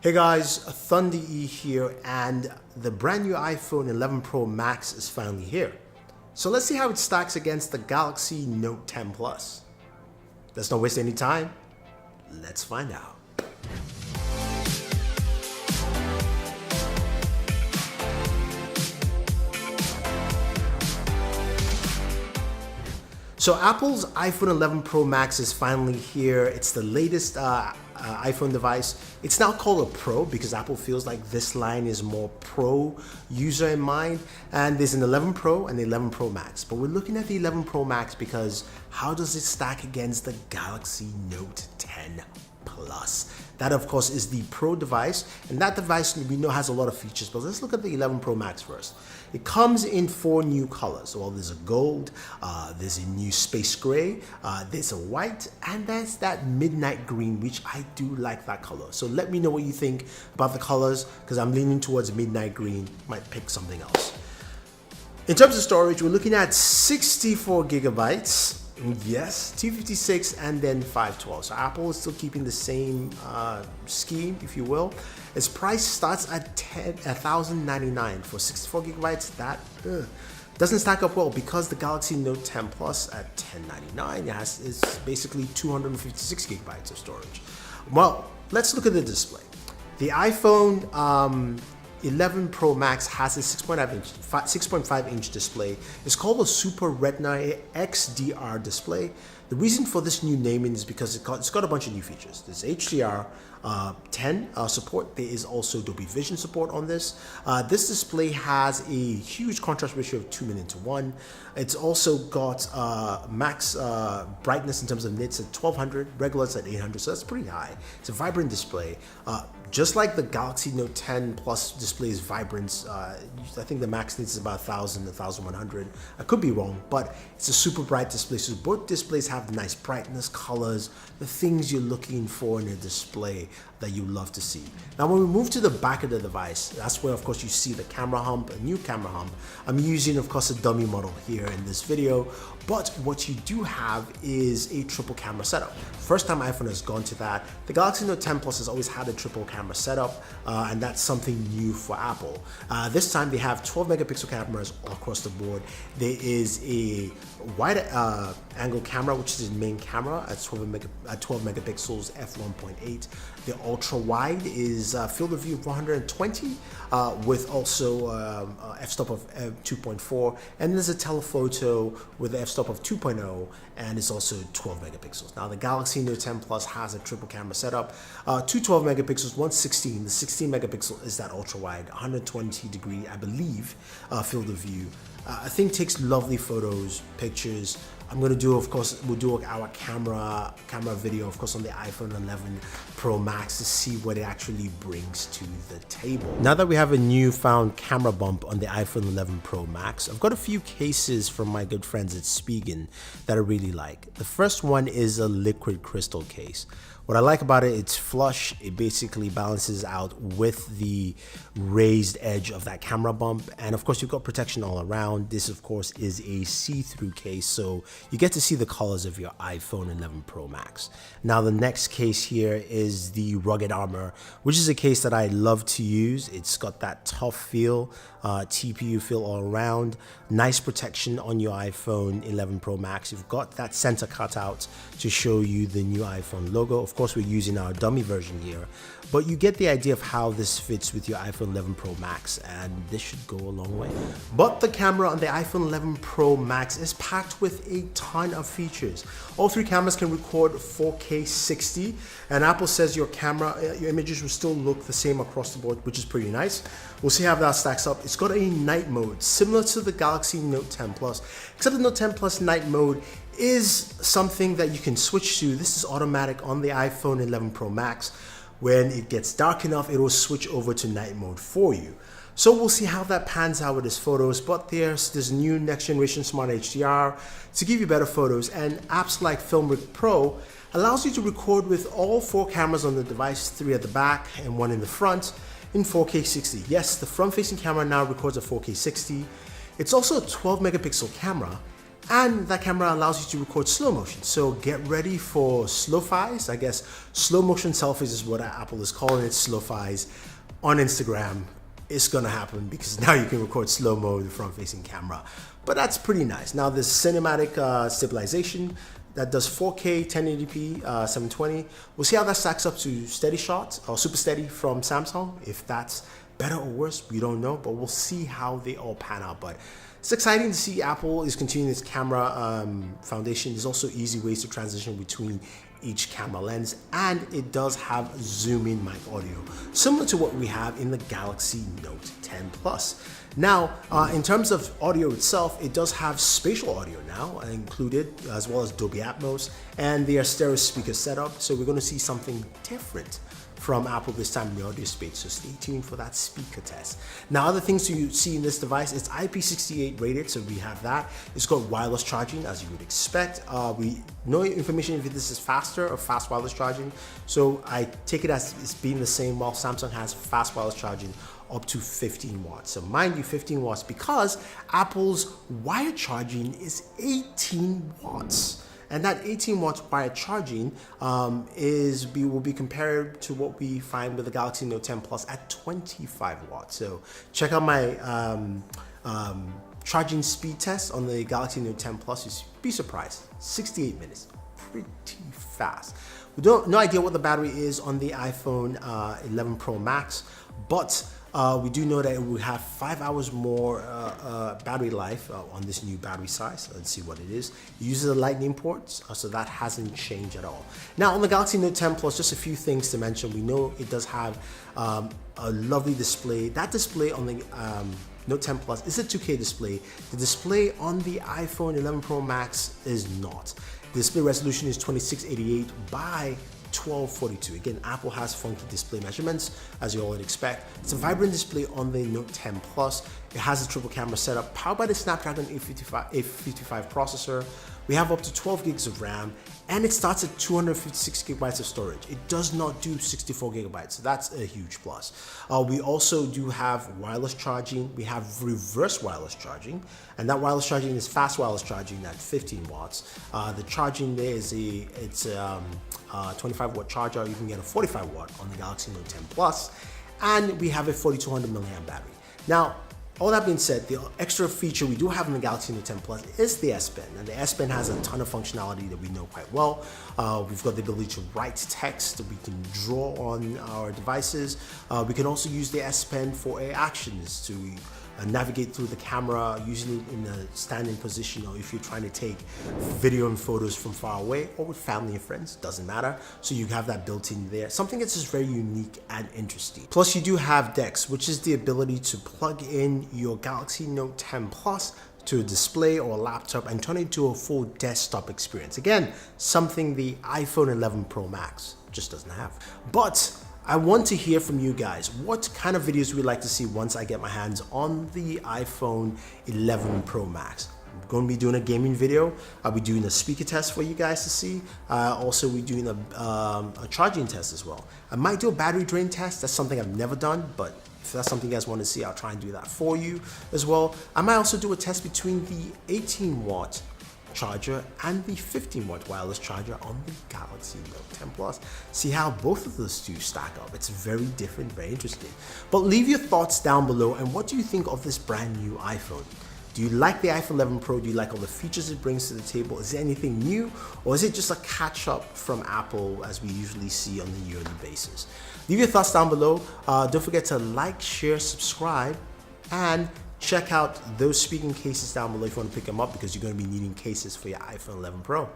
Hey guys, Thunder E here, and the brand new iPhone 11 Pro Max is finally here. So let's see how it stacks against the Galaxy Note 10 Plus. Let's not waste any time. Let's find out. So Apple's iPhone 11 Pro Max is finally here. It's the latest iPhone device. It's now called a Pro because Apple feels like this line is more pro user in mind. And there's an 11 Pro and the 11 Pro Max. But we're looking at the 11 Pro Max because how does it stack against the Galaxy Note 10 Plus? That of course is the Pro device, and that device we know has a lot of features, but let's look at the 11 Pro Max first. It comes in 4 new colors. Well, there's a gold, there's a new space gray, there's a white, and there's that midnight green, which I do like that color. So let me know what you think about the colors, because I'm leaning towards midnight green. Might pick something else. In terms of storage, we're looking at 64 gigabytes. Yes, 256 and then 512. So Apple is still keeping the same scheme, if you will. Its price starts at $1,099 for 64 gigabytes. That doesn't stack up well because the Galaxy Note 10 Plus at $1,099 is basically 256 gigabytes of storage. Well, let's look at the display. The iPhone 11 Pro Max has a 6.5 inch display. It's called a Super Retina XDR display. The reason for this new naming is because it's got a bunch of new features. There's HDR 10 support. There is also Dolby Vision support on this. This display has a huge contrast ratio of 2:1. It's also got max brightness in terms of nits at 1200, regulars at 800, so that's pretty high. It's a vibrant display. Just like the Galaxy Note 10 Plus display is vibrant, I think the max nits is about 1000 to 1100. I could be wrong, but it's a super bright display. So both displays have nice brightness, colors, the things you're looking for in a display that you love to see. Now when we move to the back of the device, that's where of course you see the camera hump, a new camera hump. I'm using of course a dummy model here in this video, but what you do have is a triple camera setup. First time iPhone has gone to that. The Galaxy Note 10 Plus has always had a triple camera setup, and that's something new for Apple. This time they have 12 megapixel cameras all across the board. There is a wide angle camera, which is the main camera at 12 megapixels f1.8. The ultra wide is field of view of 120 with also f-stop of 2.4, and there's a telephoto with an f-stop of 2.0, and it's also 12 megapixels. Now the Galaxy Note 10 Plus has a triple camera setup, 2 12 megapixels, 116. The 16 megapixel is that ultra wide, 120 degree, I believe, field of view. I think takes lovely photos, pictures. I'm going to do, of course, we'll do our camera video, of course, on the iPhone 11 Pro Max to see what it actually brings to the table. Now that we have a newfound camera bump on the iPhone 11 Pro Max, I've got a few cases from my good friends at Spigen that I really like. The first one is a liquid crystal case. What I like about it, it's flush. It basically balances out with the raised edge of that camera bump. And of course, you've got protection all around. This, of course, is a see-through case, so you get to see the colors of your iPhone 11 Pro Max. Now, the next case here is the Rugged Armor, which is a case that I love to use. It's got that tough feel, TPU feel all around. Nice protection on your iPhone 11 Pro Max. You've got that center cutout to show you the new iPhone logo. Of course, we're using our dummy version here, but you get the idea of how this fits with your iPhone 11 Pro Max, and this should go a long way. But the camera on the iPhone 11 Pro Max is packed with a ton of features. All 3 cameras can record 4K 60, and Apple says your images will still look the same across the board, which is pretty nice. We'll see how that stacks up. It's got a night mode similar to the Galaxy Note 10 Plus, except the Note 10 Plus night mode is something that you can switch to. This is automatic on the iPhone 11 Pro Max. When it gets dark enough, it will switch over to night mode for you. So we'll see how that pans out with his photos, but there's new next generation Smart HDR to give you better photos, and apps like Filmic Pro allows you to record with all 4 cameras on the device, 3 at the back and 1 in the front, in 4K 60. Yes, the front facing camera now records at 4K 60. It's also a 12 megapixel camera, And that camera allows you to record slow motion. So get ready for slow-fis. I guess slow motion selfies is what Apple is calling it, slow-fis on Instagram. It's gonna happen because now you can record slow-mo with the front-facing camera. But that's pretty nice. Now there's cinematic stabilization that does 4K, 1080p, 720. We'll see how that stacks up to steady shots or super steady from Samsung. If that's better or worse, we don't know, but we'll see how they all pan out. But it's exciting to see Apple is continuing its camera foundation. There's also easy ways to transition between each camera lens, and it does have zoom-in mic audio, similar to what we have in the Galaxy Note 10 Plus. Now, in terms of audio itself, it does have spatial audio now included, as well as Dolby Atmos, and their stereo speaker setup. So we're going to see something different from Apple this time in the audio space, so stay tuned for that speaker test. Now, other things you see in this device, it's IP68 rated, so we have that. It's got wireless charging, as you would expect. We no information if this is faster or fast wireless charging, so I take it as it's being the same, while Samsung has fast wireless charging up to 15 watts. So mind you, 15 watts, because Apple's wired charging is 18 watts. And that 18 watts wired charging will be compared to what we find with the Galaxy Note 10 Plus at 25 watts. So check out my charging speed test on the Galaxy Note 10 Plus. You'd be surprised, 68 minutes, pretty fast. We don't no idea what the battery is on the iPhone 11 Pro Max, but we do know that it will have 5 hours more battery life on this new battery size. Let's see what it is. It uses the Lightning ports, so that hasn't changed at all. Now on the Galaxy Note 10 Plus, just a few things to mention. We know it does have a lovely display. That display on the Note 10 Plus is a 2K display. The display on the iPhone 11 Pro Max is not. The display resolution is 2688 by 1242. Again, Apple has funky display measurements, as you all would expect. It's a vibrant display on the Note 10 Plus. It has a triple camera setup powered by the Snapdragon 855 processor. We have up to 12 gigs of RAM, and it starts at 256 gigabytes of storage. It does not do 64 gigabytes, so that's a huge plus. We also do have wireless charging. We have reverse wireless charging, and that wireless charging is fast wireless charging at 15 watts. The charging there is it's a 25 watt charger. You can get a 45 watt on the Galaxy Note 10 Plus, and we have a 4200 milliamp battery. Now, all that being said, the extra feature we do have in the Galaxy Note 10 Plus is the S Pen, and the S Pen has a ton of functionality that we know quite well. We've got the ability to write text, we can draw on our devices. We can also use the S Pen for actions to navigate through the camera, using it in a standing position, or if you're trying to take video and photos from far away or with family and friends, doesn't matter. So you have that built in there, something that's just very unique and interesting. Plus you do have DeX, which is the ability to plug in your Galaxy Note 10 Plus to a display or a laptop and turn it into a full desktop experience. Again, something the iPhone 11 Pro Max just doesn't have. But I want to hear from you guys. What kind of videos would you like to see once I get my hands on the iPhone 11 Pro Max? I'm going to be doing a gaming video. I'll be doing a speaker test for you guys to see. Also, we're doing a charging test as well. I might do a battery drain test. That's something I've never done, but if that's something you guys want to see, I'll try and do that for you as well. I might also do a test between the 18 watt charger and the 15 watt wireless charger on the Galaxy Note 10 Plus. See how both of those two stack up. It's very different, very interesting. But leave your thoughts down below, and what do you think of this brand new iPhone? Do you like the iPhone 11 Pro? Do you like all the features it brings to the table? Is there anything new, or is it just a catch up from Apple as we usually see on the yearly basis? Leave your thoughts down below. Don't forget to like, share, subscribe, and check out those speaking cases down below if you want to pick them up, because you're going to be needing cases for your iPhone 11 Pro.